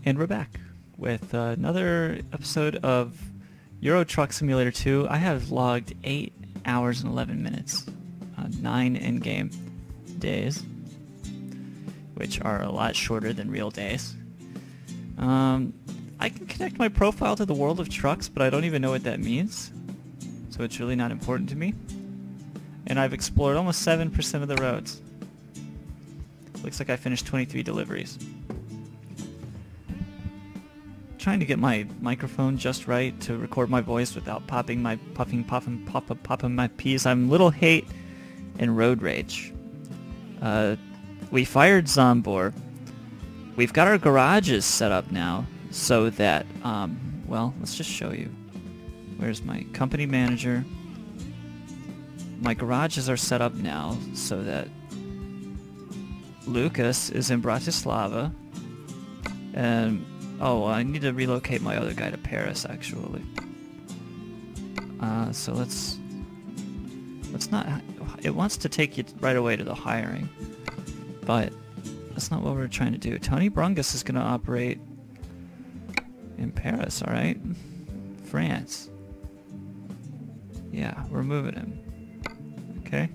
And we're back with another episode of Euro Truck Simulator 2. I have logged 8 hours and 11 minutes, 9 in-game days, which are a lot shorter than real days. I can connect my profile to the world of trucks, but I don't even know what that means, so it's really not important to me. And I've explored almost 7% of the roads. Looks like I finished 23 deliveries. Trying to get my microphone just right to record my voice without popping my popping my peas. I'm little hate and road rage. We fired Zombor. We've got our garages set up now so that well, let's just show you. Where's my company manager? My garages are set up now so that Lucas is in Bratislava, and oh, I need to relocate my other guy to Paris, actually. So let's not... It wants to take you right away to the hiring, but that's not what we're trying to do. Tony Brungus is going to operate in Paris, alright? France. Yeah, we're moving him. Okay.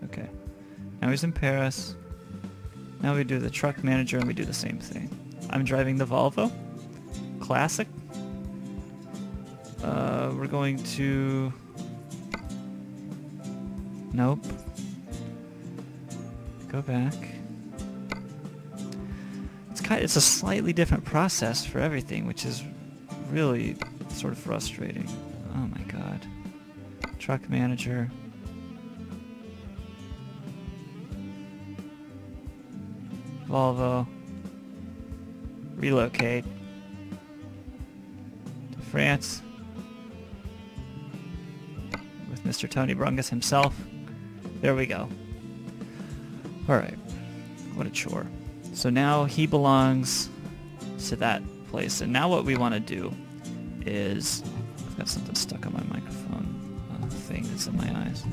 Okay. Now he's in Paris. Now we do the truck manager and we do the same thing. I'm driving the Volvo. Classic. We're going to... Nope. Go back. It's a slightly different process for everything, which is really sort of frustrating. Oh my god. Truck manager. Volvo. Relocate to France with Mr. Tony Brungus himself. There we go. Alright. What a chore. So now he belongs to that place. And now what we want to do is... I've got something stuck on my microphone thing that's in my eyes.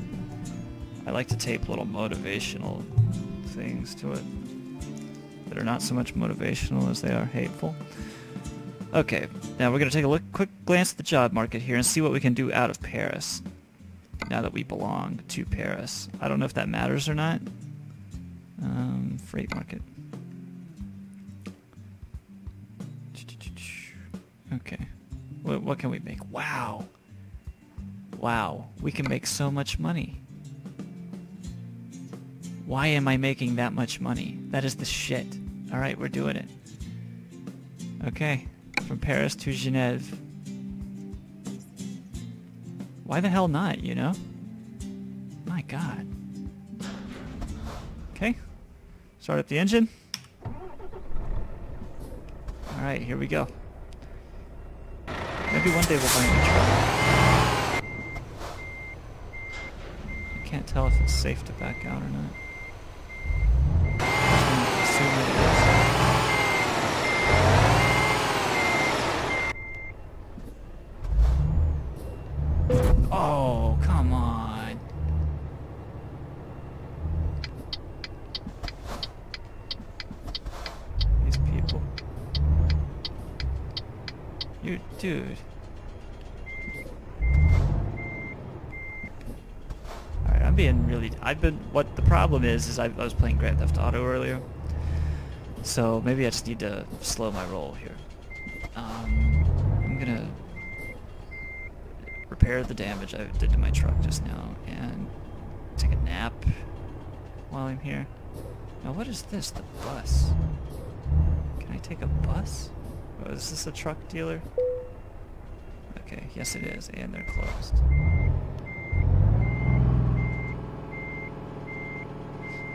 I like to tape little motivational things to it that are not so much motivational as they are hateful. Okay, now we're going to take a quick glance at the job market here and see what we can do out of Paris now that we belong to Paris. I don't know if that matters or not. Freight market. Okay. What can we make? Wow. Wow. We can make so much money. Why am I making that much money? That is the shit. Alright, we're doing it. Okay. From Paris to Genève. Why the hell not, you know? My god. Okay. Start up the engine. Alright, here we go. Maybe one day we'll find a truck. I can't tell if it's safe to back out or not. I'm assuming it is. Oh, come on. These people. You, dude. Alright, I'm being really... What the problem is I was playing Grand Theft Auto earlier. So maybe I just need to slow my roll here. I'm gonna repair the damage I did to my truck just now and take a nap while I'm here. Now what is this? The bus. Can I take a bus? Oh, is this a truck dealer? Okay, yes it is, and they're closed.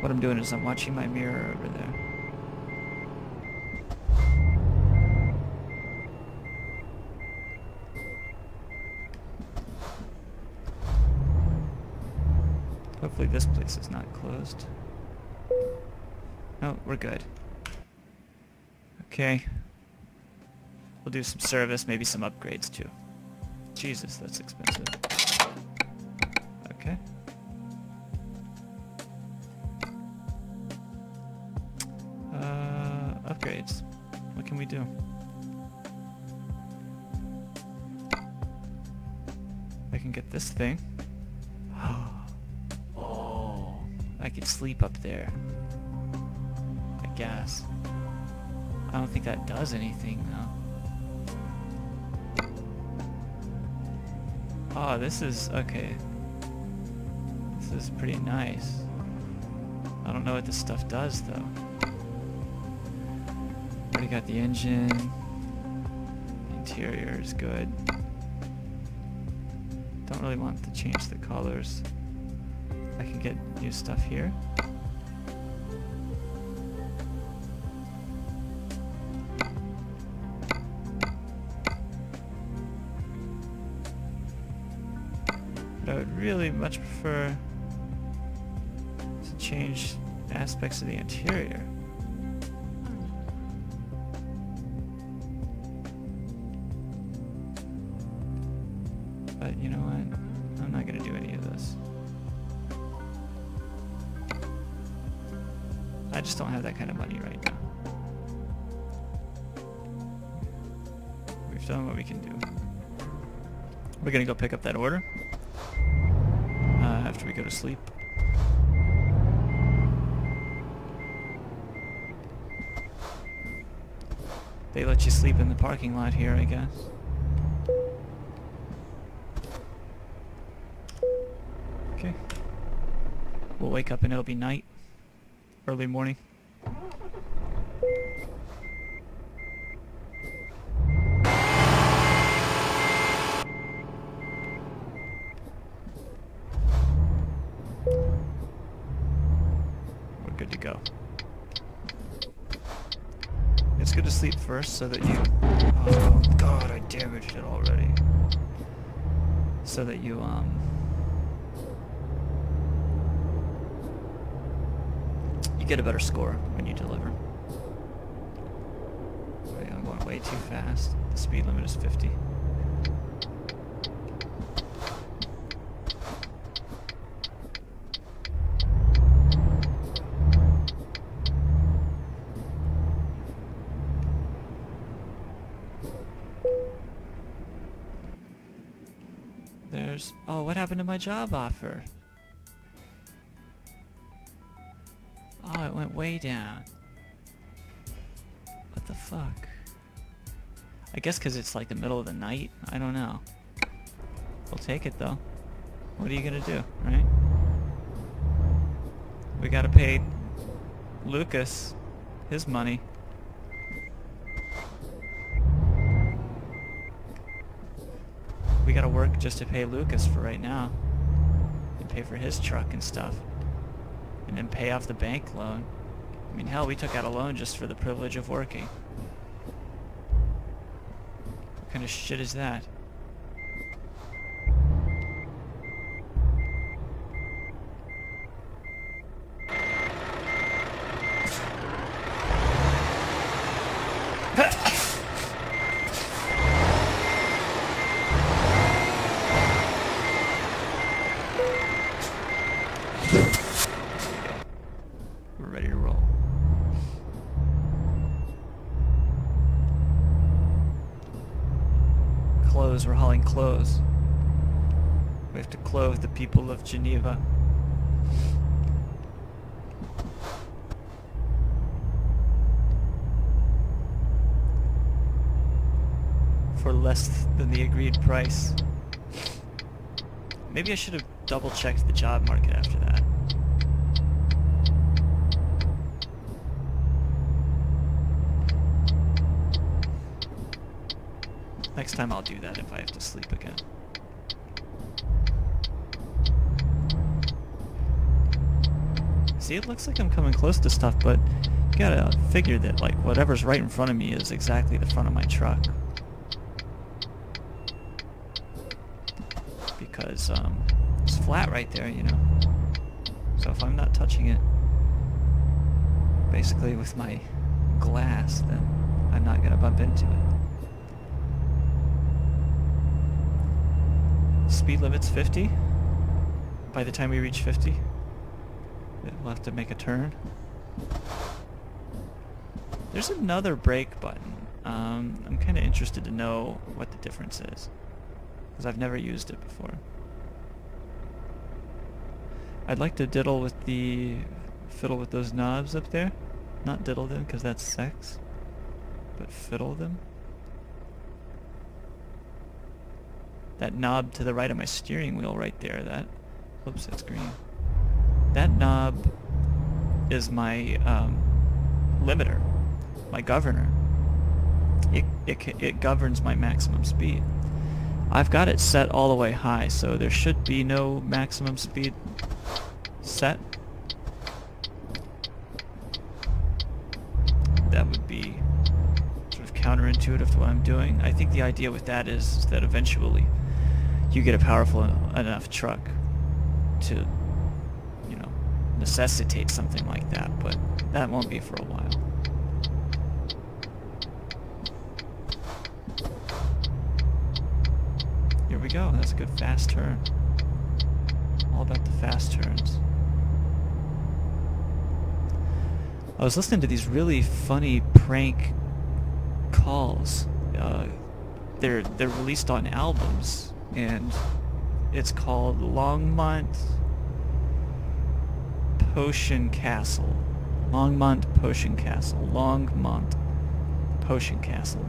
What I'm doing is I'm watching my mirror over there. Hopefully this place is not closed. No, we're good. Okay. We'll do some service, maybe some upgrades too. Jesus, that's expensive. Okay. lights. What can we do? I can get this thing. Oh, I could sleep up there. I guess. I don't think that does anything though. Oh, this is okay. This is pretty nice. I don't know what this stuff does though. Already got the engine. The interior is good. Don't really want to change the colors. I can get new stuff here. But I would really much prefer to change aspects of the interior. But you know what? I'm not going to do any of this. I just don't have that kind of money right now. We've done what we can do. We're going to go pick up that order after we go to sleep. They let you sleep in the parking lot here, I guess. Okay. We'll wake up and it'll be night. Early morning. We're good to go. It's good to sleep first so that you... Oh god, I damaged it already. So that you, you get a better score when you deliver. Wait, I'm going way too fast. The speed limit is 50. There's... Oh, what happened to my job offer? Oh, it went way down. What the fuck? I guess because it's like the middle of the night? I don't know. We'll take it though. What are you gonna do, right? We gotta pay Lucas his money. We gotta work just to pay Lucas for right now. And pay for his truck and stuff. And then pay off the bank loan. I mean, hell, we took out a loan just for the privilege of working. What kind of shit is that? We're ready to roll. Clothes, we're hauling clothes. We have to clothe the people of Geneva. For less than the agreed price. Maybe I should have double-checked the job market after that. Next time I'll do that if I have to sleep again. See, it looks like I'm coming close to stuff, but you gotta figure that, like, whatever's right in front of me is exactly the front of my truck. Because, it's flat right there, you know? So if I'm not touching it, basically with my glass, then I'm not gonna bump into it. Speed limit's 50. By the time we reach 50, we'll have to make a turn. There's another brake button. I'm kind of interested to know what the difference is, because I've never used it before. I'd like to fiddle with those knobs up there. Not diddle them, because that's sex, but fiddle them. That knob to the right of my steering wheel right there, oops, that's green. That knob is my limiter, my governor. It governs my maximum speed. I've got it set all the way high, so there should be no maximum speed set. That would be sort of counterintuitive to what I'm doing. I think the idea with that is that eventually you get a powerful enough truck to, you know, necessitate something like that, but that won't be for a while. Here we go. That's a good fast turn. All about the fast turns. I was listening to these really funny prank calls. They're released on albums, and it's called Longmont Potion Castle. Longmont Potion Castle. Longmont Potion Castle.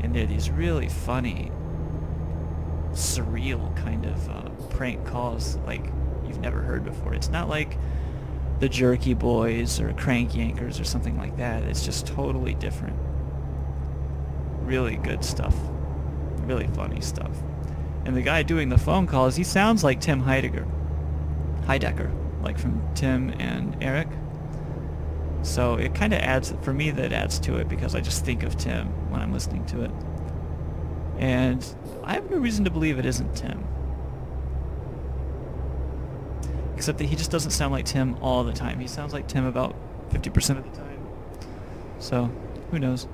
And they're these really funny, surreal kind of prank calls like you've never heard before. It's not like the Jerky Boys or Crank Yankers or something like that. It's just totally different. Really good stuff. Really funny stuff. And the guy doing the phone calls, he sounds like Tim Heidecker, like from Tim and Eric. So it kind of adds, for me, that adds to it, because I just think of Tim when I'm listening to it. And I have no reason to believe it isn't Tim. Except that he just doesn't sound like Tim all the time. He sounds like Tim about 50% of the time. So, who knows?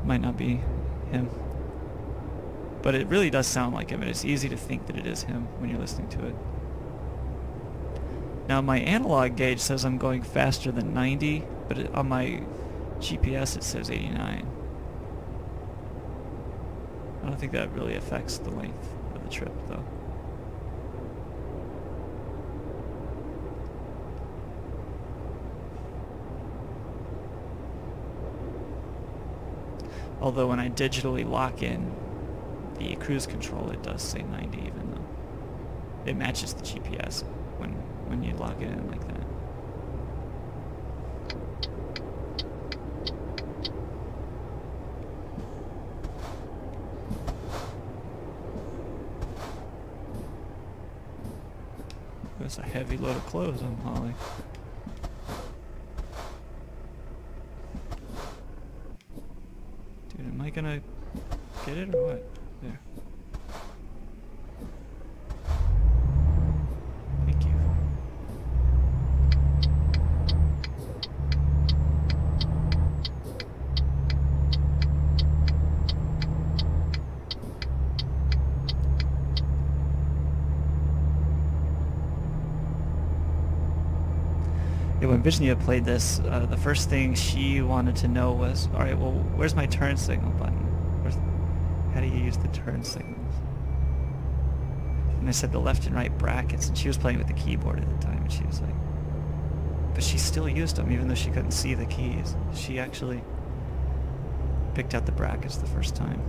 Might not be him. But it really does sound like him, and it's easy to think that it is him when you're listening to it. Now, my analog gauge says I'm going faster than 90, but on my GPS it says 89. I don't think that really affects the length of the trip, though. Although when I digitally lock in the cruise control, it does say 90, even though it matches the GPS when you lock it in like that. That's a heavy load of clothes I'm hauling. Dude, am I gonna get it or what? There. Thank you. Yeah, when Virginia played this, the first thing she wanted to know was, alright, well, where's my turn signal button? How do you use the turn signals? And I said the left and right brackets, and she was playing with the keyboard at the time, and she was like, but she still used them, even though she couldn't see the keys. She actually picked out the brackets the first time.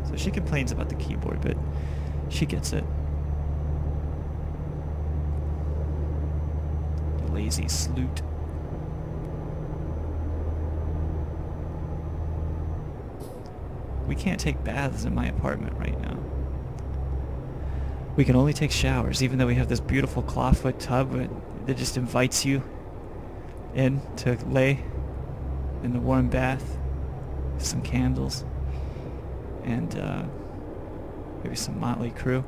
So she complains about the keyboard, but she gets it. Lazy sloot. We can't take baths in my apartment right now. We can only take showers, even though we have this beautiful clawfoot tub that just invites you in to lay in the warm bath, some candles, and maybe some Motley Crue.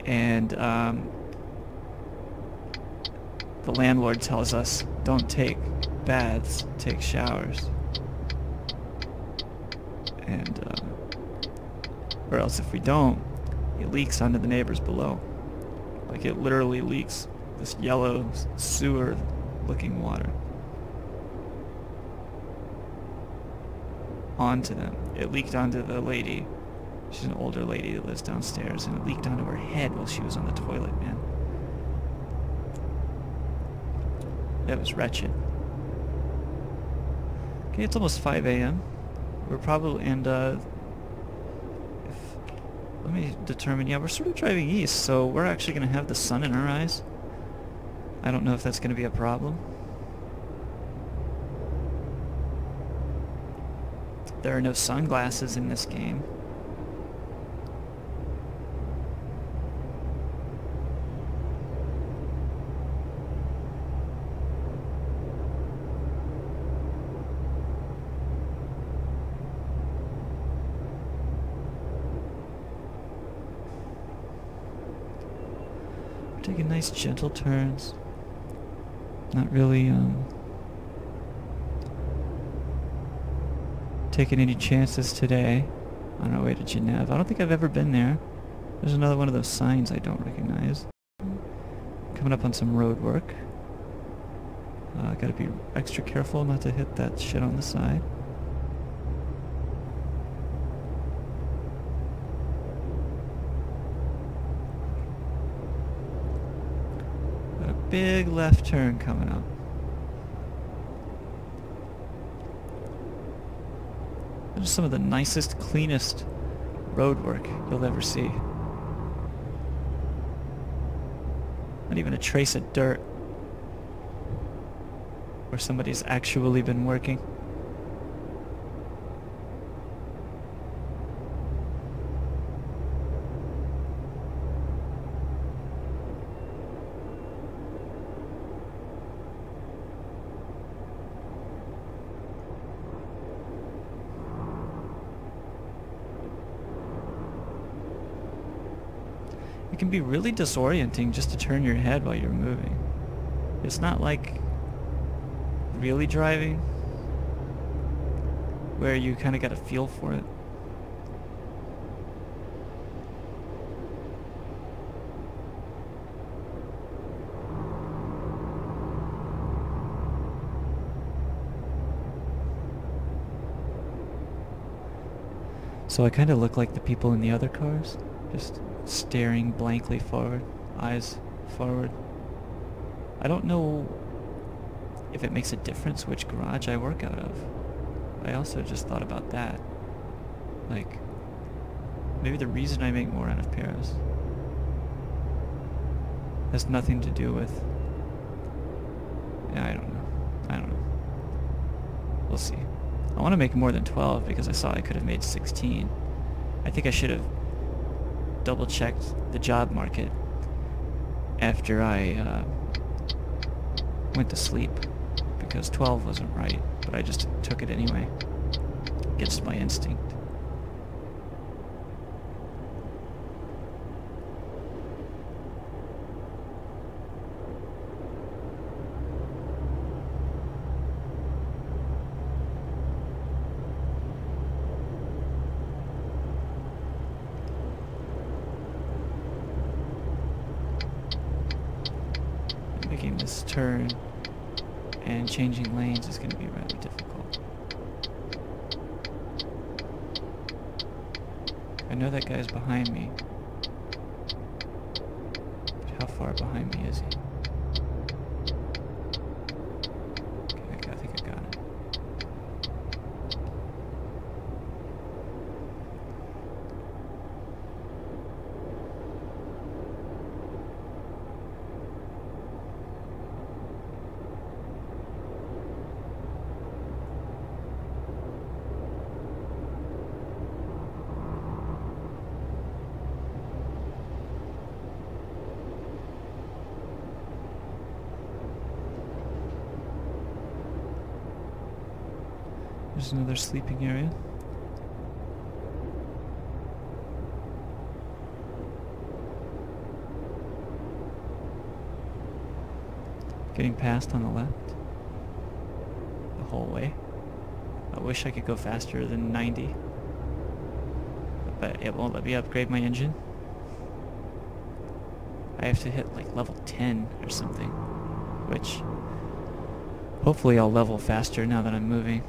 And the landlord tells us, don't take baths, take showers. And, or else if we don't, it leaks onto the neighbors below. Like it literally leaks this yellow sewer looking water onto them. It leaked onto the lady. She's an older lady that lives downstairs, and it leaked onto her head while she was on the toilet, man. That was wretched. Okay, it's almost 5 a.m. We're probably, and let me determine, yeah, we're sort of driving east, so we're actually going to have the sun in our eyes. I don't know if that's going to be a problem. There are no sunglasses in this game. We're taking nice gentle turns. Not really taking any chances today on our way to Geneva. I don't think I've ever been there. There's another one of those signs I don't recognize. Coming up on some road work. Gotta be extra careful not to hit that shit on the side. Got a big left turn coming up. That is some of the nicest, cleanest road work you'll ever see. Not even a trace of dirt where somebody's actually been working. It can be really disorienting just to turn your head while you're moving. It's not like really driving, where you kind of got a feel for it. So I kind of look like the people in the other cars, just staring blankly forward, eyes forward. I don't know if it makes a difference which garage I work out of. I also just thought about that. Like, maybe the reason I make more out of Paris has nothing to do with... Yeah, I don't know. We'll see. I want to make more than 12 because I saw I could have made 16. I think I should have double-checked the job market after I went to sleep, because 12 wasn't right, but I just took it anyway, against my instinct. Making this turn and changing lanes is going to be rather difficult. I know that guy's behind me, but how far behind me is he? Okay, I think I got it. There's another sleeping area. Getting past on the left. The whole way. I wish I could go faster than 90. But it won't let me upgrade my engine. I have to hit like level 10 or something, which hopefully I'll level faster now that I'm moving.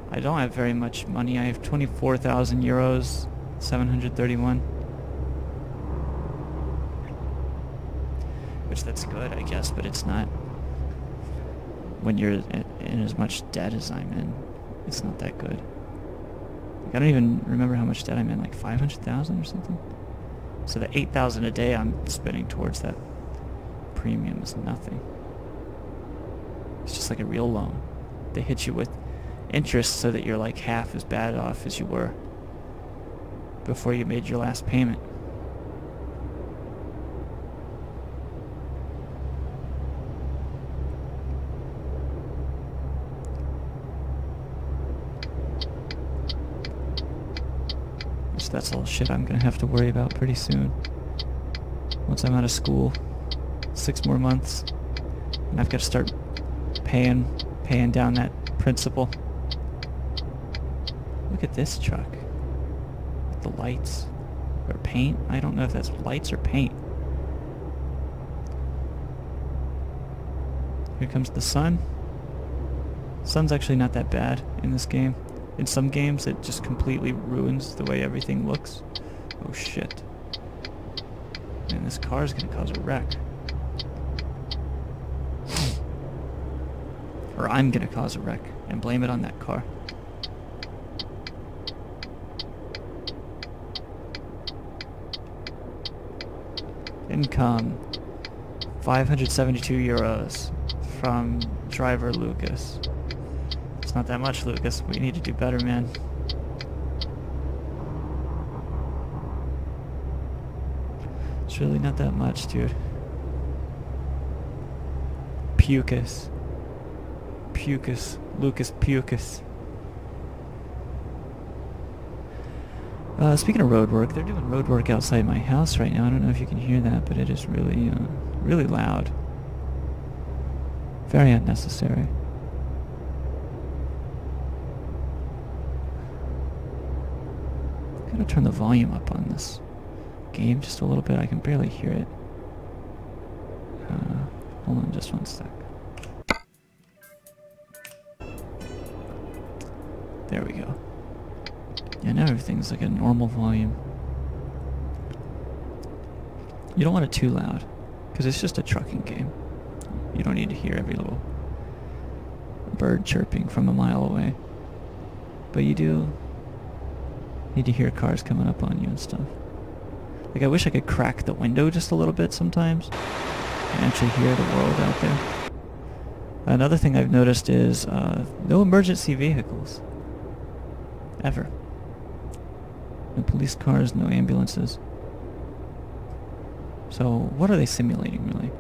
I don't have very much money. I have 24,000 euros, 731. Which that's good, I guess, but it's not. When you're in as much debt as I'm in, it's not that good. Like, I don't even remember how much debt I'm in, like 500,000 or something. So the 8,000 a day I'm spending towards that premium is nothing. It's just like a real loan. They hit you with interest so that you're like half as bad off as you were before you made your last payment. So that's all shit I'm gonna have to worry about pretty soon. Once I'm out of school, 6 more months, and I've got to start paying down that principal. Look at this truck. With the lights. Or paint. I don't know if that's lights or paint. Here comes the sun. Sun's actually not that bad in this game. In some games it just completely ruins the way everything looks. Oh shit. Man, this car is gonna cause a wreck. Or I'm gonna cause a wreck and blame it on that car. Income 572 euros from driver Lucas. It's not that much, Lucas. We need to do better, man. It's really not that much, dude. Pucus. Lucas Pucus. Speaking of road work, they're doing road work outside my house right now. I don't know if you can hear that, but it is really, really loud. Very unnecessary. Gotta turn the volume up on this game just a little bit. I can barely hear it. Hold on just one sec. There we go. Yeah, now everything's like a normal volume. You don't want it too loud, because it's just a trucking game. You don't need to hear every little bird chirping from a mile away. But you do need to hear cars coming up on you and stuff. Like, I wish I could crack the window just a little bit sometimes and actually hear the world out there. Another thing I've noticed is no emergency vehicles. Ever. No police cars, no ambulances. So what are they simulating, really?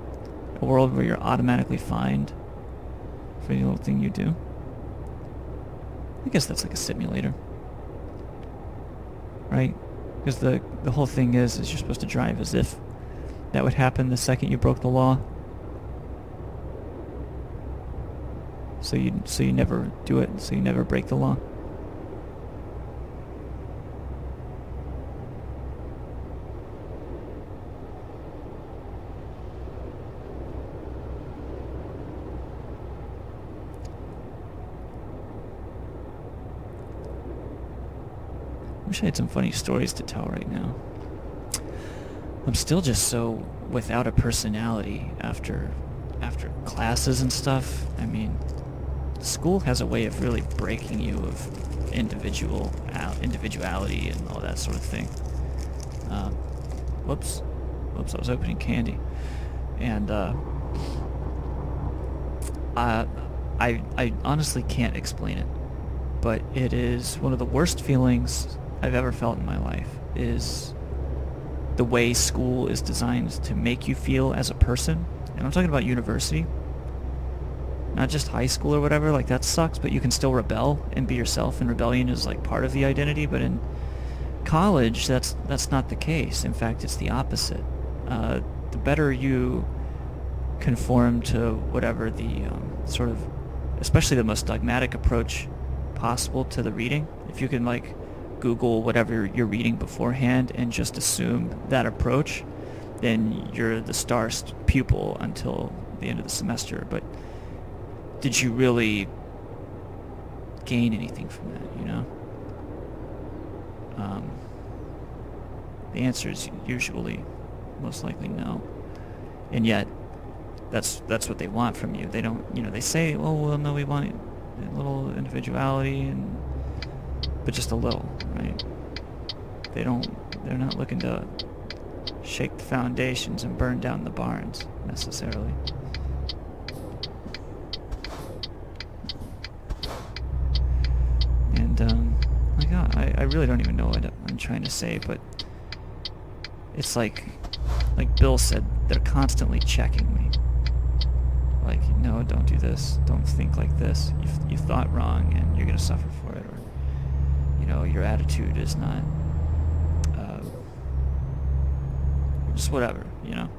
A world where you're automatically fined for any little thing you do? I guess that's like a simulator. Right? Because the whole thing is you're supposed to drive as if that would happen the second you broke the law. So you never do it, so you never break the law. I wish I had some funny stories to tell right now. I'm still just so without a personality after classes and stuff. I mean, school has a way of really breaking you of individuality and all that sort of thing. Whoops, I was opening candy. And I honestly can't explain it, but it is one of the worst feelings I've ever felt in my life, is the way school is designed to make you feel as a person. And I'm talking about university, not just high school or whatever. Like, that sucks, but you can still rebel and be yourself, and rebellion is like part of the identity. But in college, that's not the case. In fact, it's the opposite. The better you conform to whatever the sort of, especially the most dogmatic approach possible to the reading, if you can like Google whatever you're reading beforehand and just assume that approach, then you're the star pupil until the end of the semester. But did you really gain anything from that, you know? The answer is usually most likely no. And yet that's what they want from you. They don't, you know, they say, oh well, no, we want a little individuality, but just a little, right? They're not looking to shake the foundations and burn down the barns necessarily. And like, I really don't even know what I'm trying to say, but it's like Bill said, they're constantly checking me. Like, no, don't do this. Don't think like this. You thought wrong, and you're gonna suffer for it. Or, you know, your attitude is not, just whatever, you know.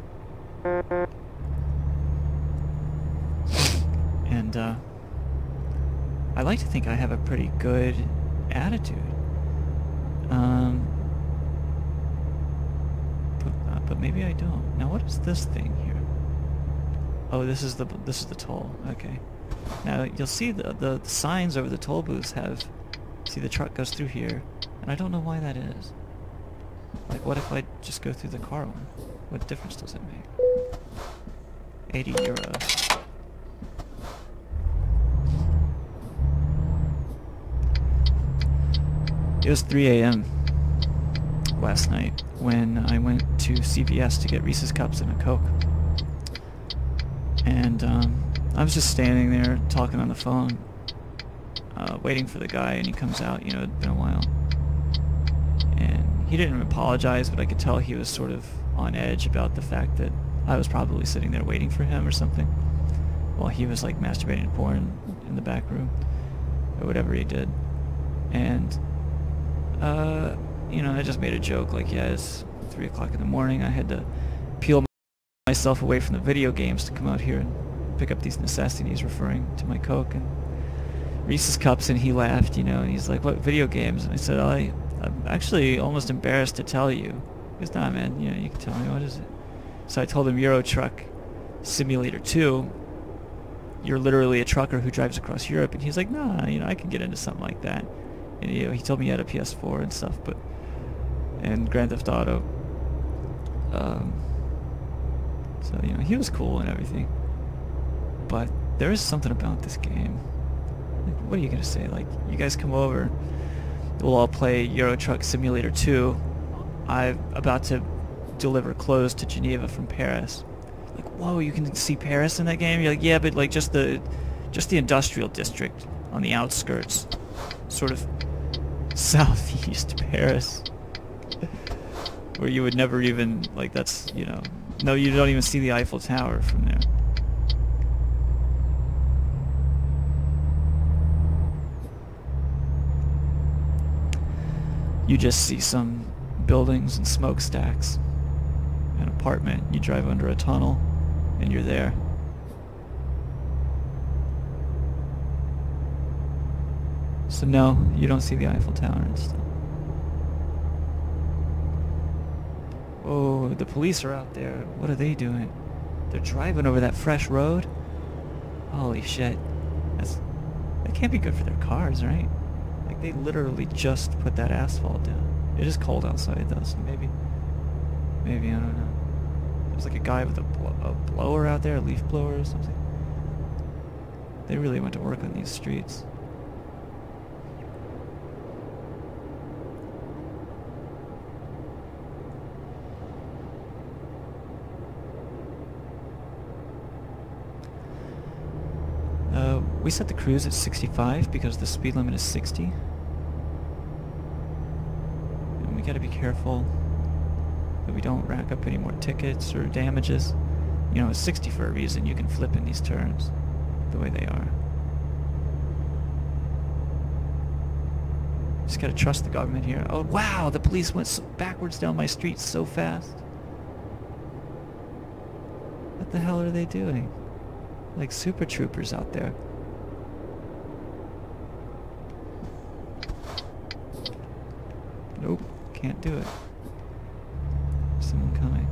And I like to think I have a pretty good attitude. But maybe I don't. Now, what is this thing here? Oh, this is the toll. Okay. Now you'll see the signs over the toll booths have. See, the truck goes through here, and I don't know why that is. Like, what if I just go through the car one? What difference does it make? 80 euros. It was 3 a.m. last night when I went to CVS to get Reese's Cups and a Coke. And I was just standing there talking on the phone, waiting for the guy, and he comes out. You know, it'd been a while. And he didn't apologize, but I could tell he was sort of on edge about the fact that I was probably sitting there waiting for him or something, while he was like masturbating to porn in the back room, or whatever he did. And you know, I just made a joke like, yeah, it's 3 o'clock in the morning. I had to peel myself away from the video games to come out here and pick up these necessities, referring to my Coke and Reese's Cups. And he laughed, you know, and he's like, what video games? And I said, I'm actually almost embarrassed to tell you. He goes, nah, man, you know, you can tell me, what is it? So I told him Euro Truck Simulator 2. You're literally a trucker who drives across Europe. And he's like, nah, you know, I can get into something like that. And you know, he told me he had a PS4 and stuff, and Grand Theft Auto. So, you know, he was cool and everything. But there is something about this game. Like, what are you gonna say? Like, you guys come over, we'll all play Euro Truck Simulator 2. I'm about to deliver clothes to Geneva from Paris. Like, whoa, you can see Paris in that game? You're like, yeah, but like just the industrial district on the outskirts, sort of southeast Paris, where you would never even, like, that's, you know, no, you don't even see the Eiffel Tower from there. You just see some buildings and smokestacks, an apartment. You drive under a tunnel, and you're there. So no, you don't see the Eiffel Tower and stuff. Oh, the police are out there. What are they doing? They're driving over that fresh road? Holy shit. That can't be good for their cars, right? Like, they literally just put that asphalt down. It is cold outside though, so maybe, I don't know. There's like a guy with a blower out there, a leaf blower or something. They really went to work on these streets. We set the cruise at 65 because the speed limit is 60. And we gotta be careful that we don't rack up any more tickets or damages. You know, it's 60 for a reason. You can flip in these turns the way they are. Just gotta trust the government here. Oh wow, the police went so backwards down my street so fast. What the hell are they doing? Like super troopers out there. Nope, can't do it. Someone coming.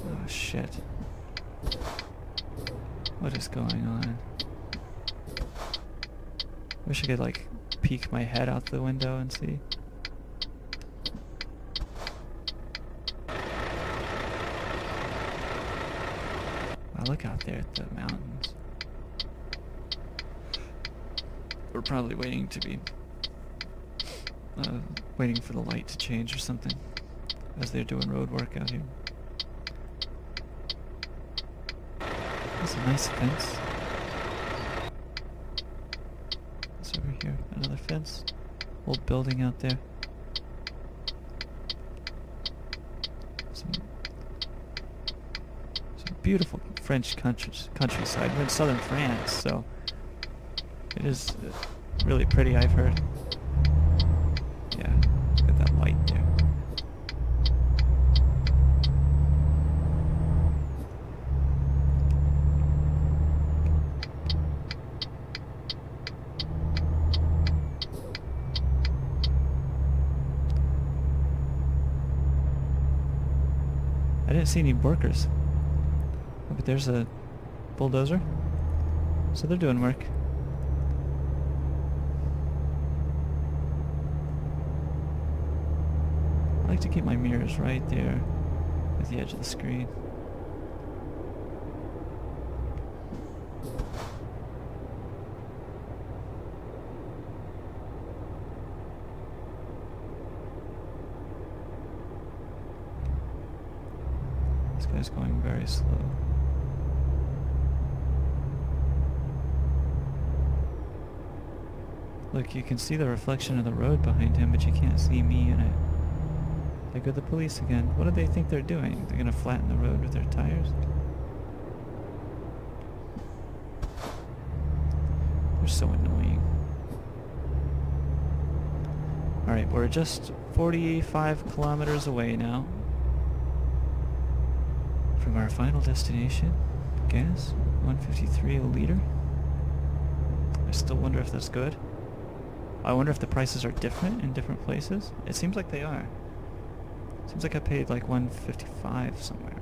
Oh shit. What is going on? Wish I could like peek my head out the window and see. Wow, look out there at the mountains. We're probably waiting to be waiting for the light to change or something as they're doing road work out here. That's a nice fence. It's over here. Another fence. Old building out there. Some beautiful French countryside. We're in southern France, so it is really pretty, I've heard. Yeah, look at that light there. I didn't see any workers. Oh, but there's a bulldozer. So they're doing work. I like to keep my mirrors right there at the edge of the screen. This guy's going very slow. Look, you can see the reflection of the road behind him, but you can't see me in it. There go the police again. What do they think they're doing? They're gonna flatten the road with their tires? They're so annoying. Alright, we're just 45 kilometers away now from our final destination. Gas, 153 a liter. I still wonder if that's good. I wonder if the prices are different in different places. It seems like they are. Seems like I paid like 155 somewhere.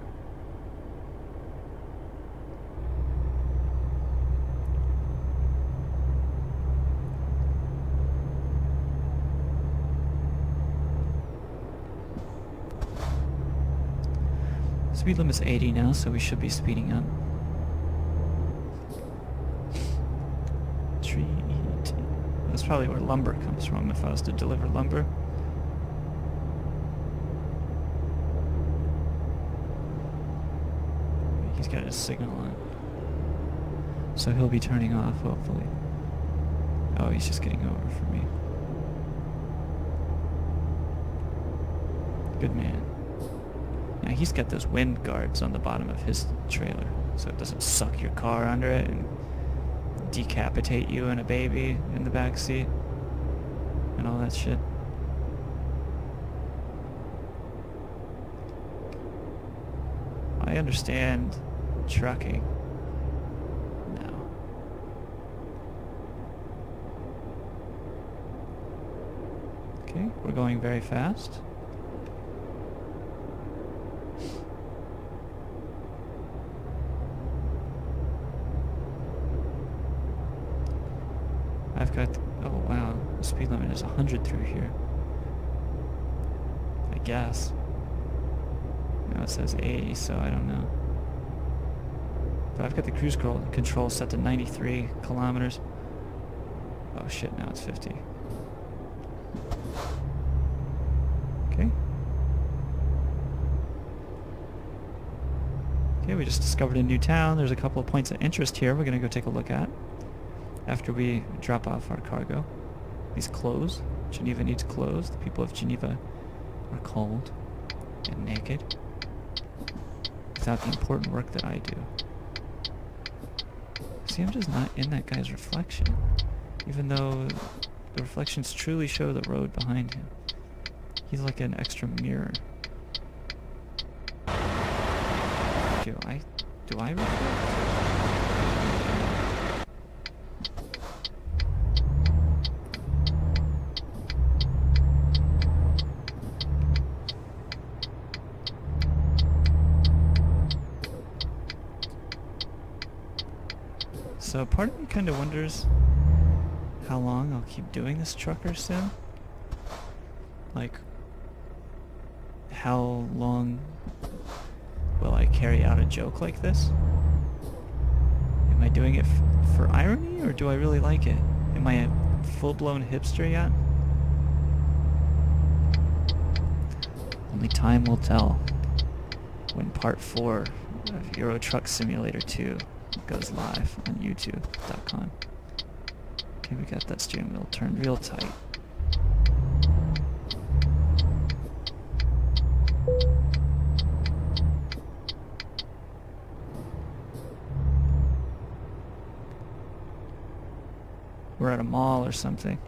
Speed limit's 80 now, so we should be speeding up. Tree. That's probably where lumber comes from if I was to deliver lumber. He's got his signal on. So he'll be turning off, hopefully. Oh, he's just getting over for me. Good man. Now he's got those wind guards on the bottom of his trailer, so it doesn't suck your car under it and decapitate you and a baby in the back seat and all that shit. I understand trucking now. Okay, we're going very fast. I've got, oh wow, the speed limit is 100 through here. I guess. Now it says 80, so I don't know. But I've got the cruise control set to 93 kilometers. Oh shit, now it's 50. Okay. Okay, we just discovered a new town. There's a couple of points of interest here we're gonna go take a look at after we drop off our cargo. These clothes. Geneva needs clothes. The people of Geneva are cold and naked without the important work that I do. See, I'm just not in that guy's reflection. Even though the reflections truly show the road behind him. He's like an extra mirror. Do I reflect? So part of me kind of wonders how long I'll keep doing this trucker sim. Like, how long will I carry out a joke like this? Am I doing it for irony, or do I really like it? Am I a full-blown hipster yet? Only time will tell when part 4 of Euro Truck Simulator 2 goes live on youtube.com. Okay, we got that steering wheel turned real tight. We're at a mall or something.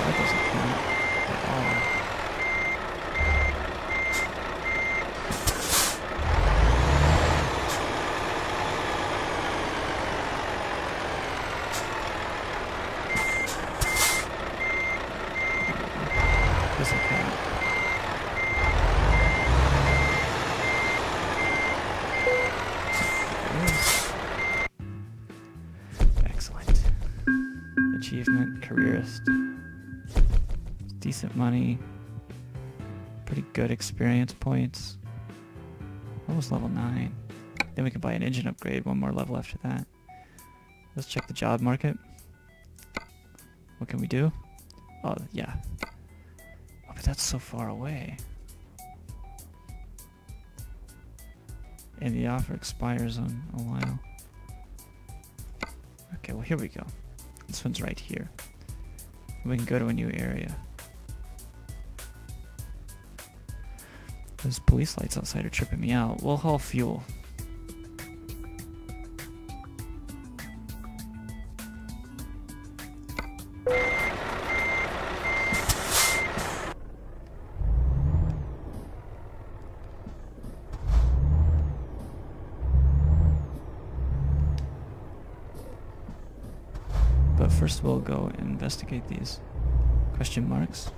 That doesn't count at all. Doesn't count. Excellent. Achievement, careerist. Decent money. Pretty good experience points. Almost level 9. Then we can buy an engine upgrade, one more level after that. Let's check the job market. What can we do? Oh, yeah. Oh, but that's so far away. And the offer expires on a while. Okay, well here we go. This one's right here. We can go to a new area. Those police lights outside are tripping me out. We'll haul fuel. But first we'll go investigate these question marks.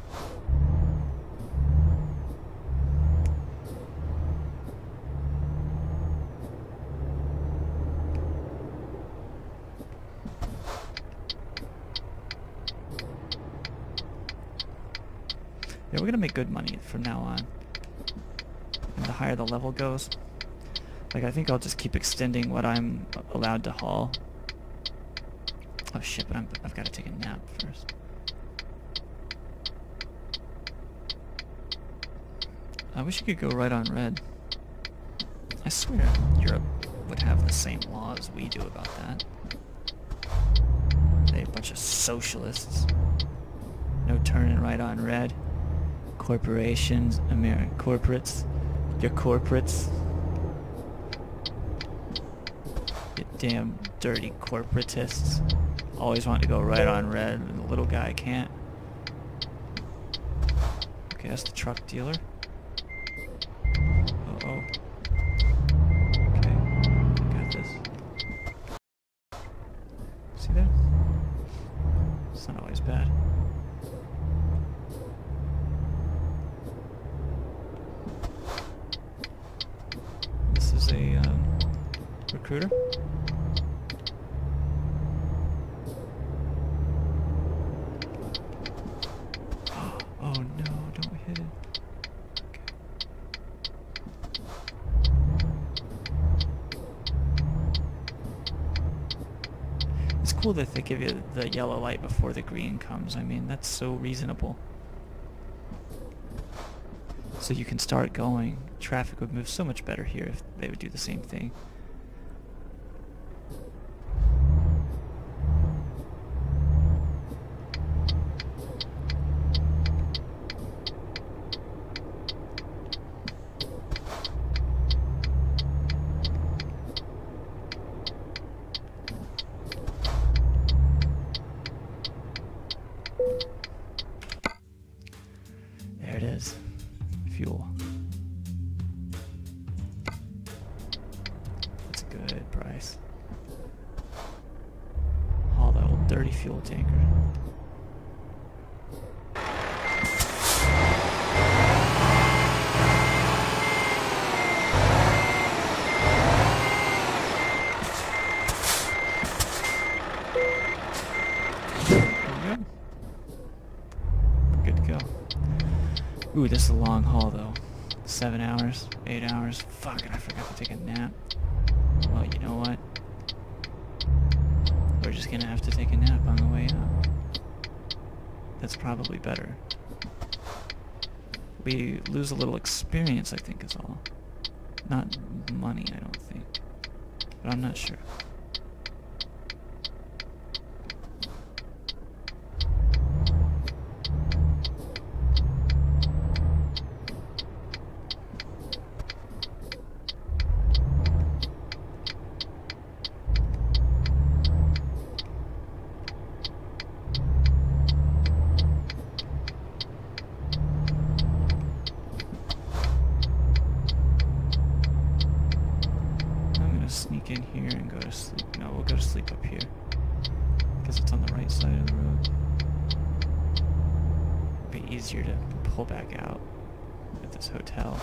Yeah, we're gonna make good money from now on. And the higher the level goes, like I think I'll just keep extending what I'm allowed to haul. Oh shit, but I've got to take a nap first. I wish you could go right on red. I swear Europe would have the same laws we do about that. They're a bunch of socialists. No turning right on red. Corporations, American corporates, your corporates. You damn dirty corporatists. Always want to go right on red, and the little guy can't. Okay, that's the truck dealer. Uh-oh. Okay, got this. See that? It's not always bad. This is a recruiter. Oh no, don't hit it. Okay. It's cool that they give you the yellow light before the green comes. I mean, that's so reasonable. So you can start going. Traffic would move so much better here if they would do the same thing. Dirty fuel tanker. Good to go. Ooh, this is a long haul though. 7 hours, 8 hours. Fuck, I forgot to take a nap. Well, you know what? We're just gonna have to take a nap on the way out. That's probably better. We lose a little experience, I think, is all. Not money, I don't think. But I'm not sure. Sneak in here and go to sleep. No, we'll go to sleep up here because it's on the right side of the road. It'll be easier to pull back out at this hotel.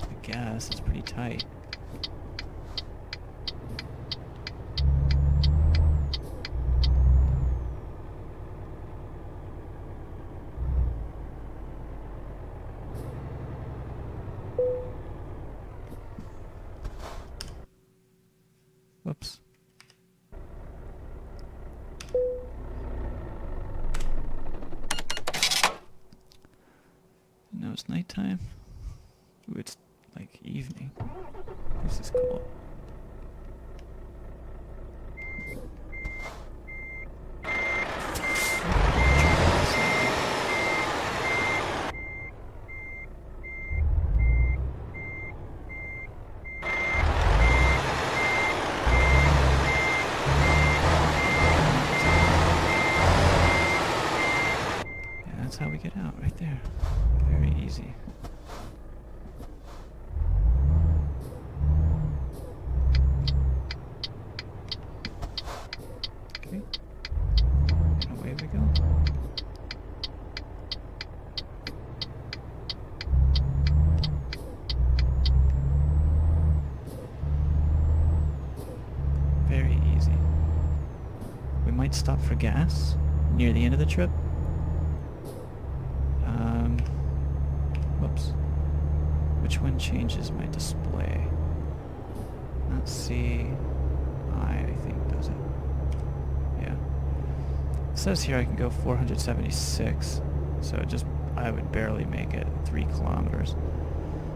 I guess it's pretty tight. Whoops. No, it's nighttime. Ooh, it's like evening. This is cool. That's how we get out, right there. Very easy. Okay. And away we go. Very easy. We might stop for gas near the end of the trip. Whoops. Which one changes my display? Not C, I think, does it? Yeah. It says here I can go 476, so I would barely make it 3 kilometers.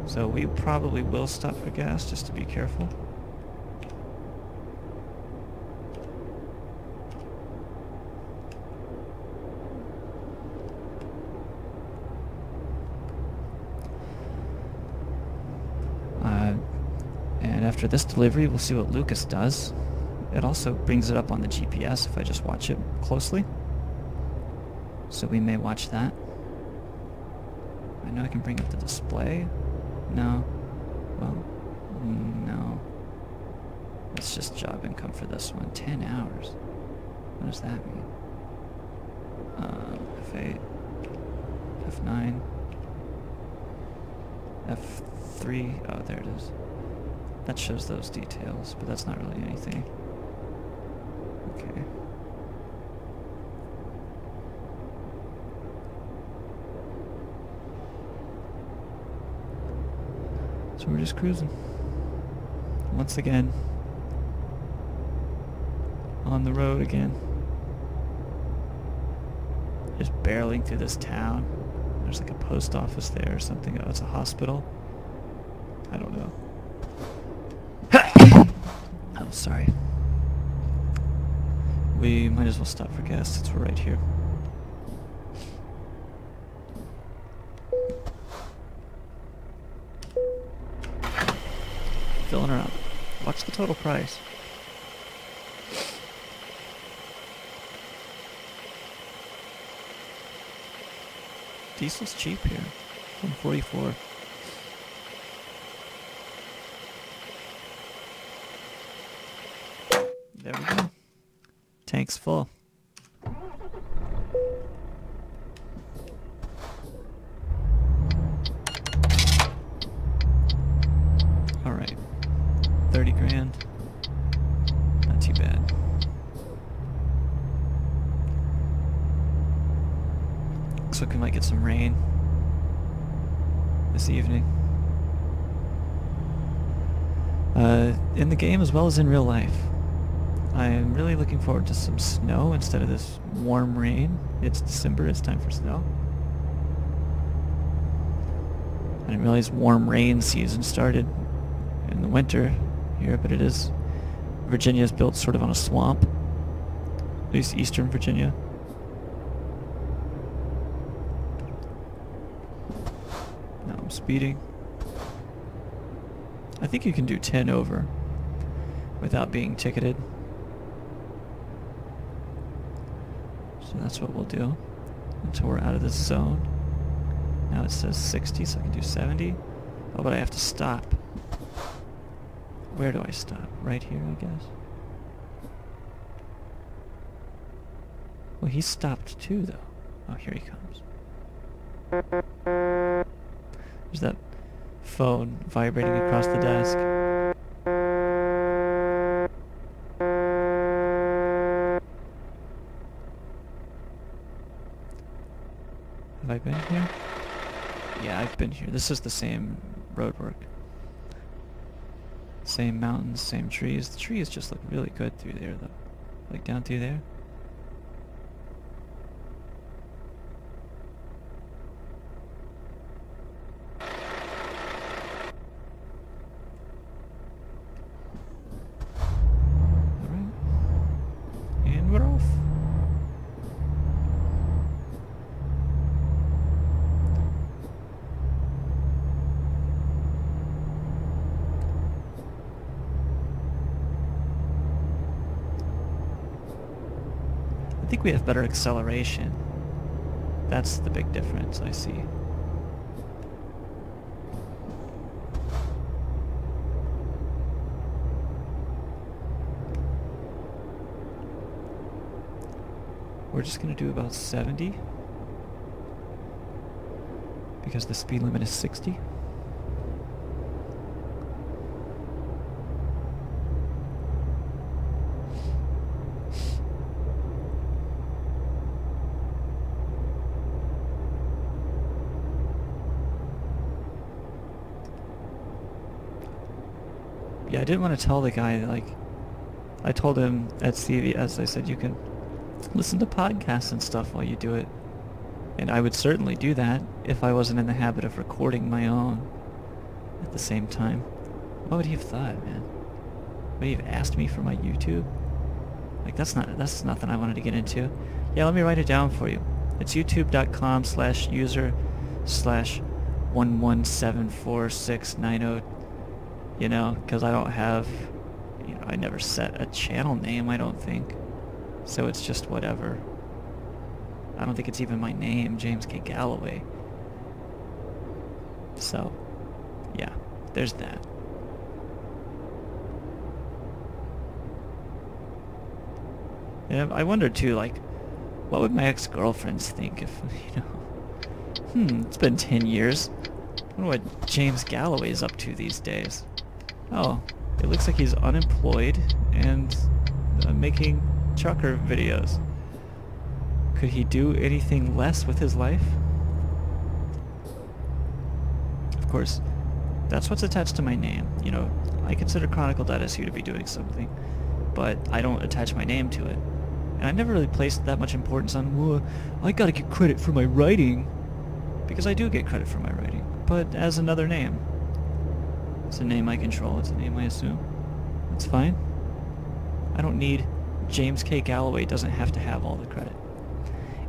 So we probably will stop for gas just to be careful. And after this delivery, we'll see what Lucas does. It also brings it up on the GPS if I just watch it closely. So we may watch that. I know I can bring up the display. No. Well, no. It's just job income for this one. 10 hours. What does that mean? F8. F9. F3. Oh, there it is. That shows those details, but that's not really anything. Okay. So we're just cruising. Once again. On the road again. Just barreling through this town. There's like a post office there or something. Oh, it's a hospital. I don't know. Oh, sorry. We might as well stop for gas since we're right here. Filling her up. Watch the total price. Diesel's cheap here. 144. There we go. Tank's full. Alright. 30 grand. Not too bad. Looks like we might get some rain this evening. In the game as well as in real life. I'm really looking forward to some snow instead of this warm rain. It's December, it's time for snow. I didn't realize warm rain season started in the winter here, but it is. Virginia is built sort of on a swamp. At least eastern Virginia. Now I'm speeding. I think you can do 10 over without being ticketed. So that's what we'll do until we're out of this zone. Now it says 60, so I can do 70. Oh, but I have to stop. Where do I stop? Right here, I guess. Well, he stopped too, though. Oh, here he comes. There's that phone vibrating across the desk. Have I been here? Yeah, I've been here. This is the same roadwork. Same mountains, same trees. The trees just look really good through there, though. Like down through there. Alright. And we're off. I think we have better acceleration. That's the big difference I see. We're just going to do about 70 because the speed limit is 60. Yeah, I didn't want to tell the guy, like, I told him at CVS, I said, you can listen to podcasts and stuff while you do it. And I would certainly do that if I wasn't in the habit of recording my own at the same time. What would he have thought, man? Would he have asked me for my YouTube? Like, that's nothing I wanted to get into. Yeah, let me write it down for you. It's youtube.com/user/1174690. You know, because I don't have, you know, I never set a channel name, I don't think. So it's just whatever. I don't think it's even my name, James K. Galloway. So, yeah, there's that. And I wondered too, like, what would my ex-girlfriends think if, you know, it's been 10 years. I wonder what James Galloway is up to these days. Oh, it looks like he's unemployed and making trucker videos. Could he do anything less with his life? Of course, that's what's attached to my name. You know, I consider Chronicle.su to be doing something, but I don't attach my name to it. And I never really placed that much importance on, well, I gotta get credit for my writing. Because I do get credit for my writing, but as another name. It's a name I control, it's a name I assume. That's fine. I don't need James K. Galloway doesn't have to have all the credit.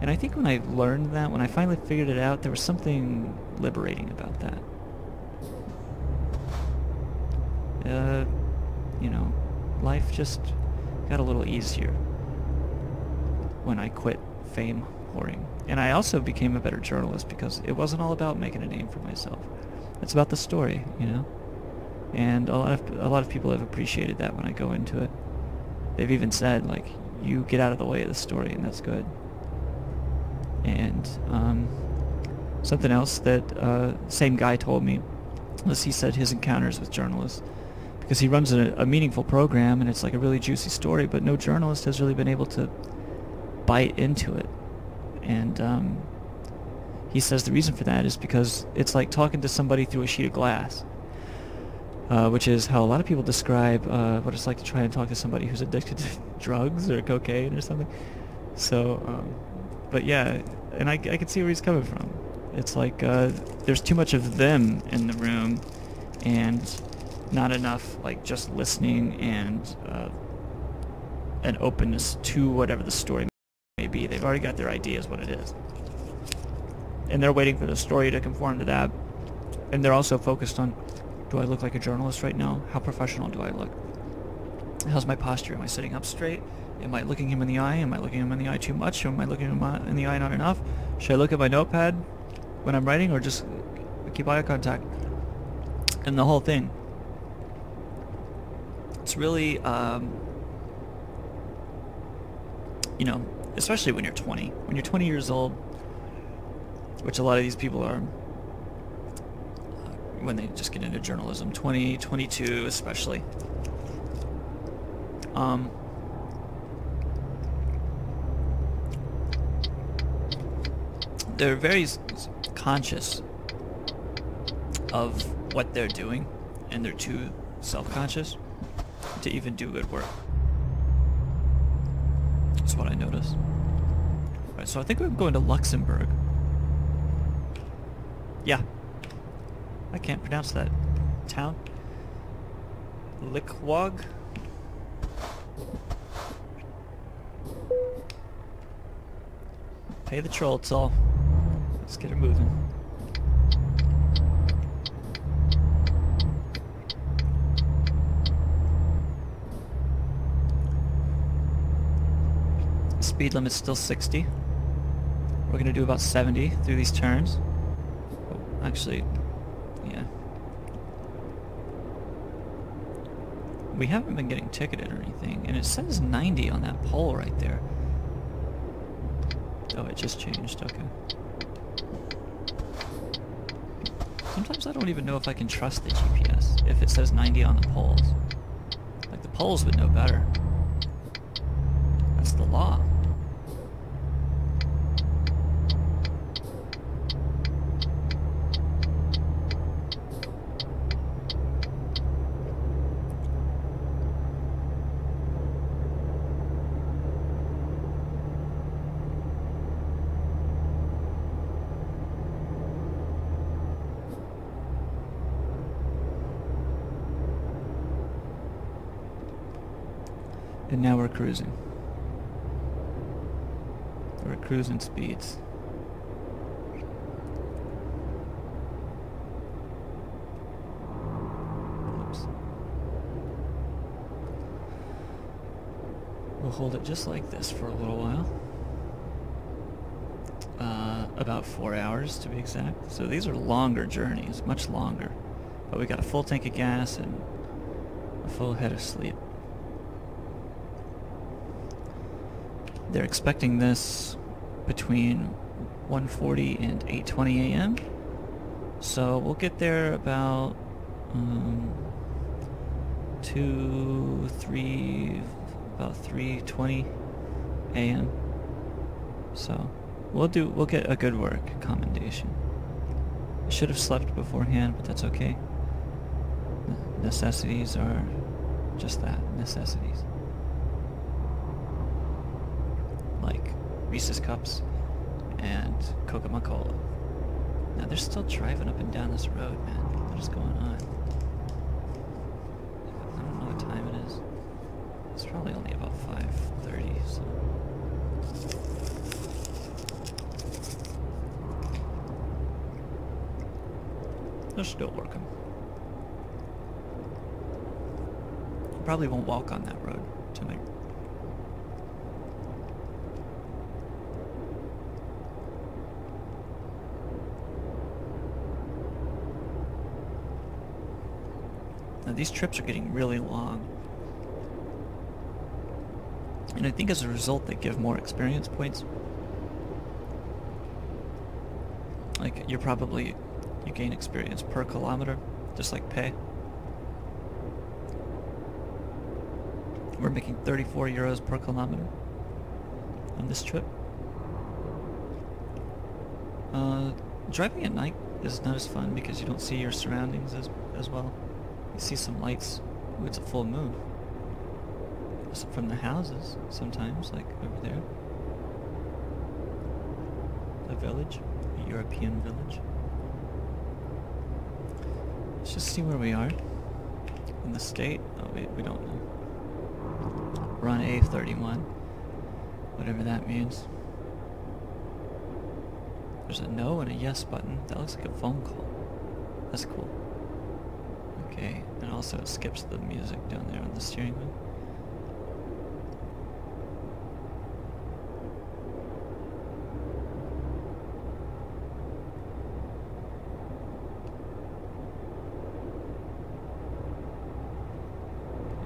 And I think when I learned that, when I finally figured it out, there was something liberating about that. You know, life just got a little easier when I quit fame whoring. And I also became a better journalist because it wasn't all about making a name for myself. It's about the story, you know? And a lot of people have appreciated that when I go into it. they've even said, like, you get out of the way of the story, and that's good. And something else that same guy told me was he said his encounters with journalists, because he runs a meaningful program and it's like a really juicy story, but no journalist has really been able to bite into it. And he says the reason for that is because it's like talking to somebody through a sheet of glass, which is how a lot of people describe what it's like to try and talk to somebody who's addicted to drugs or cocaine or something. So, but yeah, and I can see where he's coming from. It's like there's too much of them in the room and not enough like just listening and an openness to whatever the story may be. They've already got their ideas what it is, and they're waiting for the story to conform to that. And they're also focused on, do I look like a journalist right now? How professional do I look? How's my posture? Am I sitting up straight? Am I looking him in the eye? Am I looking him in the eye too much? Am I looking him in the eye not enough? Should I look at my notepad when I'm writing, or just keep eye contact? And the whole thing, it's really, you know, especially when you're 20. When you're 20 years old, which a lot of these people are, when they just get into journalism, 20, 22 especially. They're very conscious of what they're doing, and they're too self-conscious to even do good work. That's what I noticed. Alright, so I think we're going to Luxembourg. Yeah. I can't pronounce that town. Likwag? Pay the troll toll. Let's get her moving. Speed limit's still 60. We're going to do about 70 through these turns. Oh, actually, yeah. We haven't been getting ticketed or anything, and it says 90 on that pole right there. Oh, it just changed, okay. Sometimes I don't even know if I can trust the GPS if it says 90 on the poles. Like, the poles would know better. That's the law. And now we're cruising. We're at cruising speeds. Oops. We'll hold it just like this for a little while. About 4 hours to be exact. So these are longer journeys, much longer. But we got a full tank of gas and a full head of sleep. They're expecting this between 1:40 and 8:20 a.m. So we'll get there about 3:20 a.m. So we'll get a good work commendation. I should have slept beforehand, but that's okay. Necessities are just that, necessities. Like Reese's Cups and Coca-Cola. Now they're still driving up and down this road, man. What is going on? I don't know what time it is. It's probably only about 5:30, so... They're still working. Probably won't walk on that road tonight. Now these trips are getting really long. And I think as a result they give more experience points. Like, you gain experience per kilometer, just like pay. We're making 34 euros per kilometer on this trip. Driving at night is not as fun because you don't see your surroundings as well. You see some lights. Ooh, it's a full moon. From the houses, sometimes, like over there. A village, a European village. Let's just see where we are in the state. Oh, we don't know. We're on A31, whatever that means. There's a no and a yes button. That looks like a phone call. That's cool. Okay, and also it skips the music down there on the steering wheel.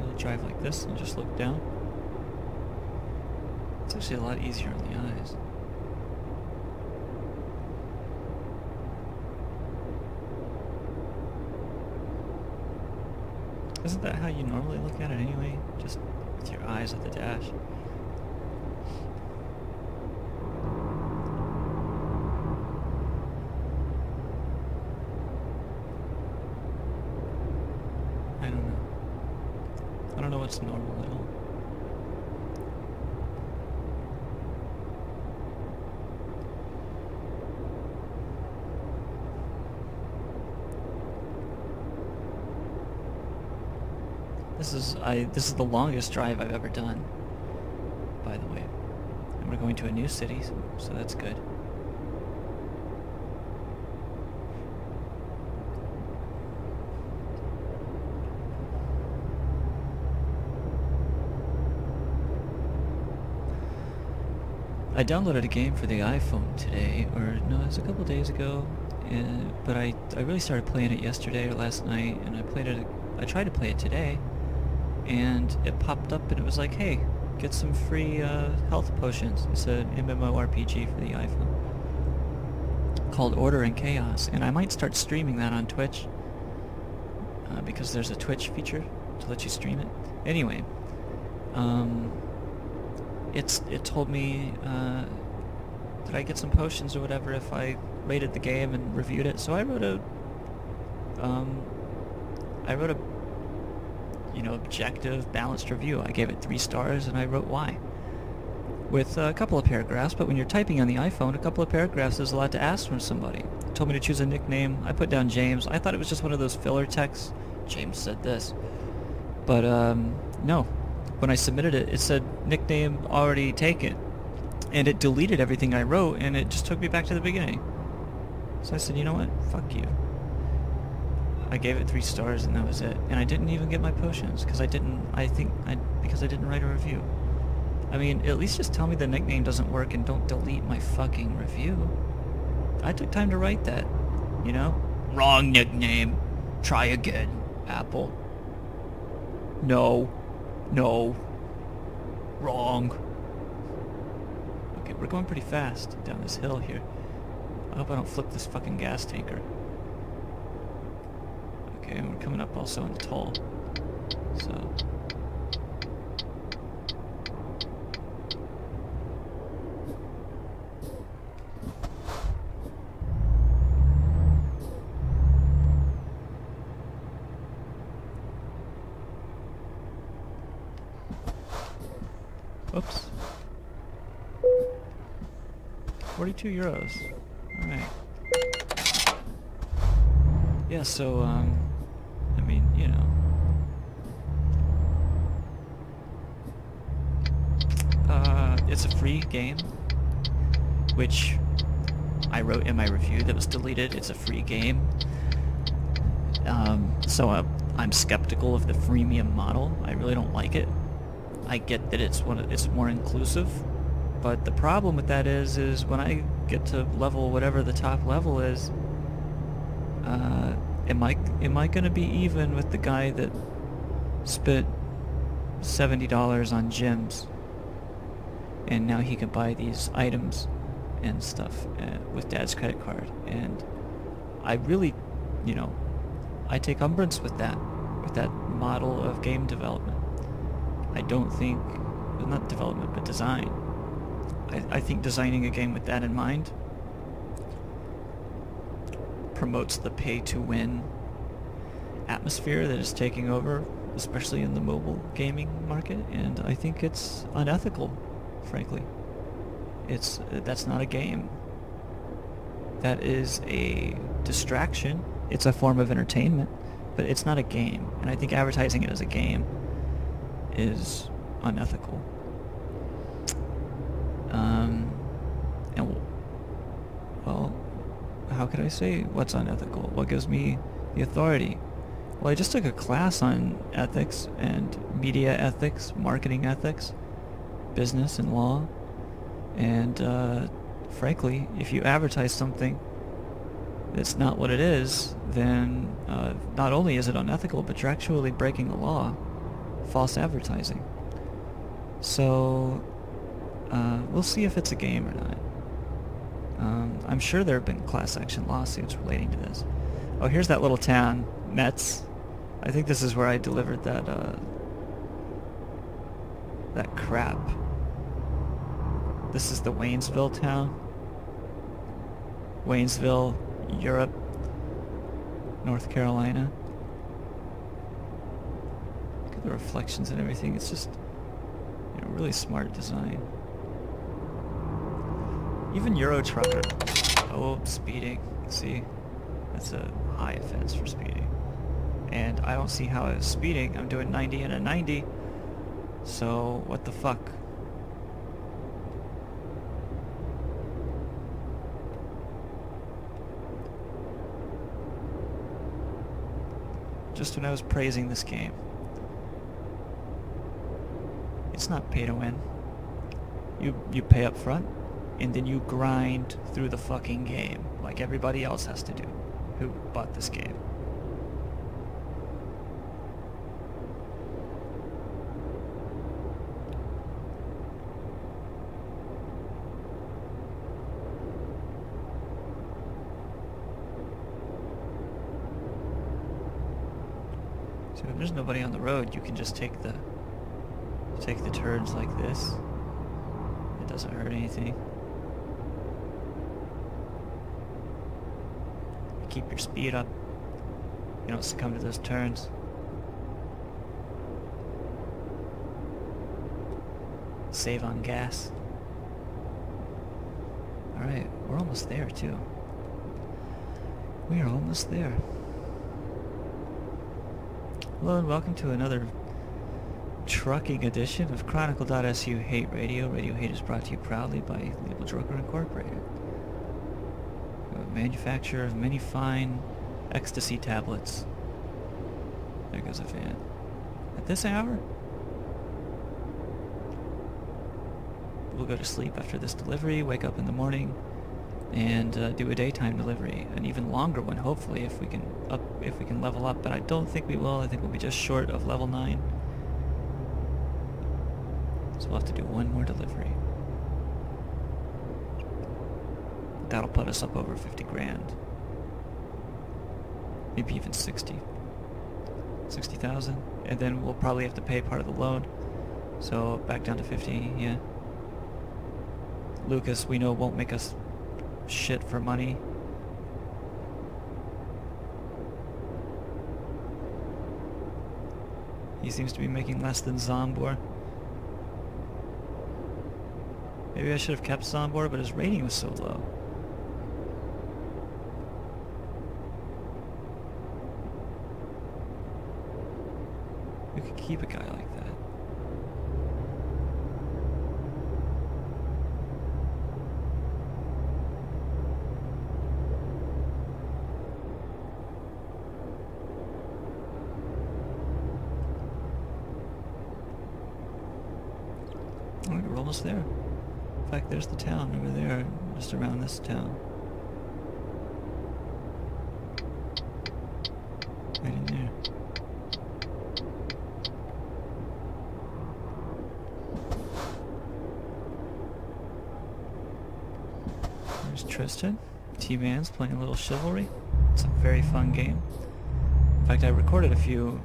I'll drive like this and just look down. It's actually a lot easier on the eyes. Isn't that how you normally look at it anyway? Just with your eyes at the dash. I don't know. I don't know what's normal at all. This is the longest drive I've ever done, by the way. And we're going to a new city, so that's good. I downloaded a game for the iPhone today, or no, it was a couple days ago, but I really started playing it yesterday or last night, and I tried to play it today, and it popped up and it was like, hey, get some free health potions. It's an MMORPG for the iPhone called Order and Chaos, and I might start streaming that on Twitch because there's a Twitch feature to let you stream it. Anyway, it told me that I get some potions or whatever if I rated the game and reviewed it. So I wrote a objective, balanced review. I gave it 3 stars and I wrote why, with a couple of paragraphs. But when you're typing on the iPhone, a couple of paragraphs is a lot to ask from somebody. It told me to choose a nickname. I put down James. I thought it was just one of those filler texts. James said this, but no. When I submitted it, it said nickname already taken, and it deleted everything I wrote, and it just took me back to the beginning. So I said, you know what, fuck you. I gave it 3 stars and that was it. And I didn't even get my potions because I didn't write a review. I mean, at least just tell me the nickname doesn't work and don't delete my fucking review. I took time to write that, you know? Wrong nickname. Try again, Apple. No. Wrong. Okay, we're going pretty fast down this hill here. I hope I don't flip this fucking gas tanker. Okay, and we're coming up also on the toll. So... Oops. 42 euros. Alright. Yeah, so, I mean, you know. It's a free game, which I wrote in my review that was deleted. It's a free game. So I'm skeptical of the freemium model. I really don't like it. I get that it's more inclusive, but the problem with that is when I get to level whatever the top level is, am I gonna be even with the guy that spent $70 on gyms and now he can buy these items and stuff with Dad's credit card. And I really, you know, I take umbrance with that model of game development. I don't think, well, not development, but design. I think designing a game with that in mind promotes the pay-to-win atmosphere that is taking over, especially in the mobile gaming market, and I think it's unethical, frankly. That's not a game. That is a distraction. It's a form of entertainment, but it's not a game. And I think advertising it as a game is unethical. And well, how could I say what's unethical? What gives me the authority? Well, I just took a class on ethics and media ethics, marketing ethics, business and law, and frankly, if you advertise something that's not what it is, then not only is it unethical, but you're actually breaking the law. False advertising. So we'll see if it's a game or not. I'm sure there have been class action lawsuits relating to this. Oh, here's that little town, Metz. I think this is where I delivered that that crap. This is the Waynesville town. Waynesville, Europe, North Carolina. Look at the reflections and everything. It's just, you know, really smart design. Even Euro Trucker. Oh, speeding. See? That's a high offense for speeding. And I don't see how I was speeding. I'm doing 90 and a 90. So, what the fuck? Just when I was praising this game. It's not pay to win. You pay up front, and then you grind through the fucking game like everybody else has to do who bought this game. So if there's nobody on the road, you can just take the turns like this. It doesn't hurt anything. Keep your speed up. You don't succumb to those turns. Save on gas. Alright, we're almost there too. We are almost there. Hello and welcome to another trucking edition of Chronicle.su Hate Radio. Radio Hate is brought to you proudly by Label Joker Incorporated, a manufacturer of many fine ecstasy tablets. There goes a fan. At this hour, we'll go to sleep after this delivery, wake up in the morning, and do a daytime delivery, an even longer one, hopefully, if we can level up. But I don't think we will. I think we'll be just short of level 9. So we'll have to do one more delivery. That'll put us up over 50 grand. Maybe even 60,000, and then we'll probably have to pay part of the loan. So back down to 50, yeah. Lucas, we know, won't make us shit for money. He seems to be making less than Zombor. Maybe I should have kept Zombor, but his rating was so low. We could keep a guy like that. Alright, we're almost there. In fact, there's the town over there, just around this town. Right in there. There's Tristan. T-Man's playing a little Chivalry. It's a very fun game. In fact, I recorded a few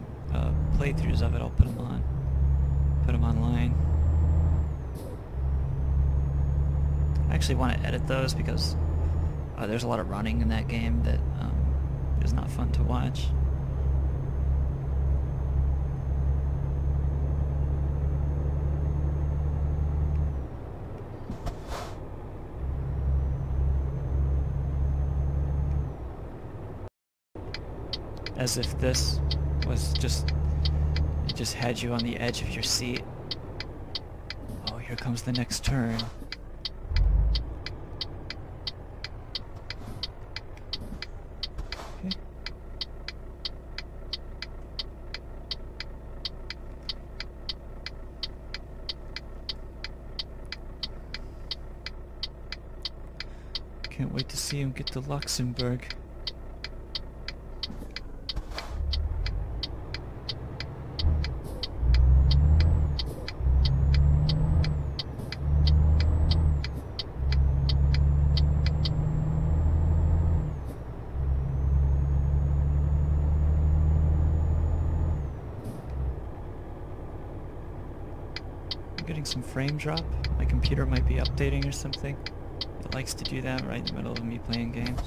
playthroughs of it. I'll put them on. Put them online. I actually want to edit those because there's a lot of running in that game that is not fun to watch. As if this was just, it just had you on the edge of your seat. Oh, here comes the next turn. Okay. Can't wait to see him get to Luxembourg. Getting some frame drop. My computer might be updating or something. It likes to do that right in the middle of me playing games.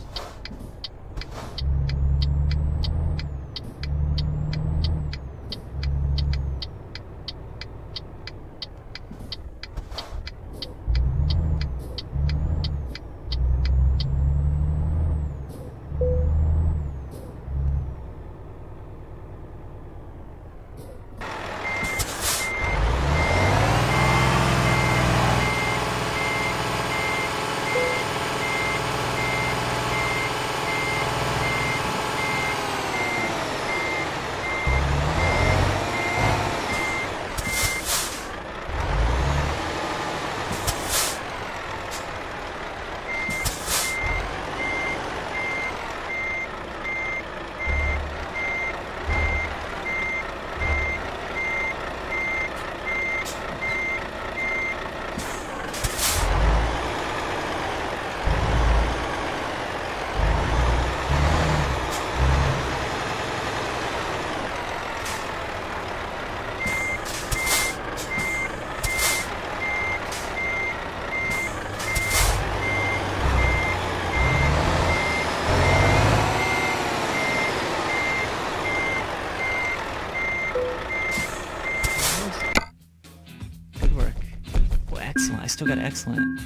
Excellent. I still got excellent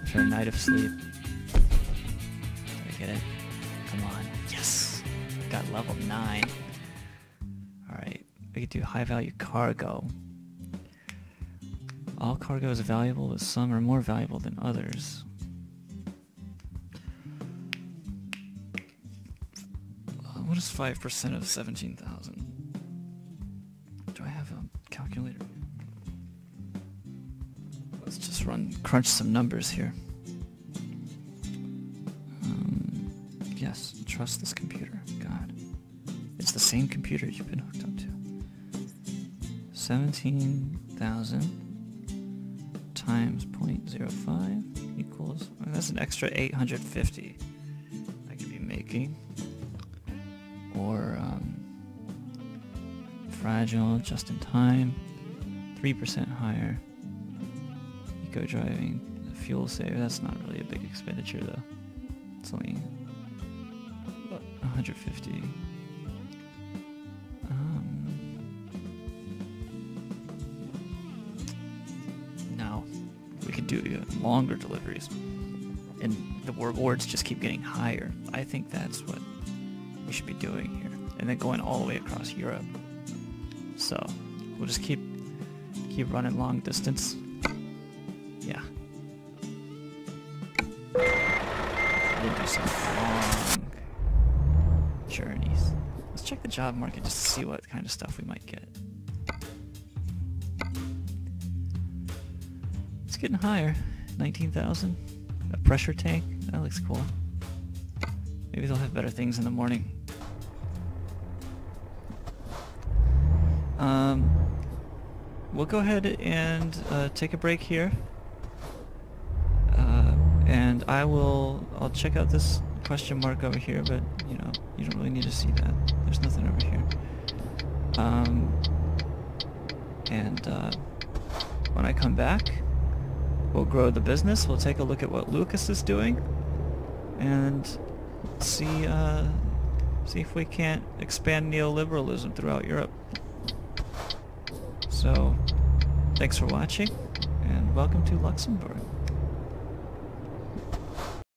after a night of sleep. Did I get it? Come on. Yes! Got level 9. Alright. We could do high value cargo. All cargo is valuable, but some are more valuable than others. What is 5% of 17,000? Do I have a calculator? Let's just crunch some numbers here. Yes, trust this computer. God. It's the same computer you've been hooked up to. 17,000 times 0.05 equals... that's an extra 850 I could be making. Or, fragile, just in time, 3% higher. Eco driving, fuel saver, that's not really a big expenditure though. It's only 150. Now, we could do longer deliveries. And the rewards just keep getting higher. I think that's what we should be doing here. And then going all the way across Europe. So, we'll just keep running long distance. Yeah. We'll do some long journeys. Let's check the job market just to see what kind of stuff we might get. It's getting higher. 19,000. A pressure tank. That looks cool. Maybe they'll have better things in the morning. We'll go ahead and take a break here. And I'll check out this question mark over here, but you know, you don't really need to see that. There's nothing over here. When I come back, we'll grow the business, we'll take a look at what Lucas is doing, and see if we can't expand neoliberalism throughout Europe. So, thanks for watching, and welcome to Luxembourg.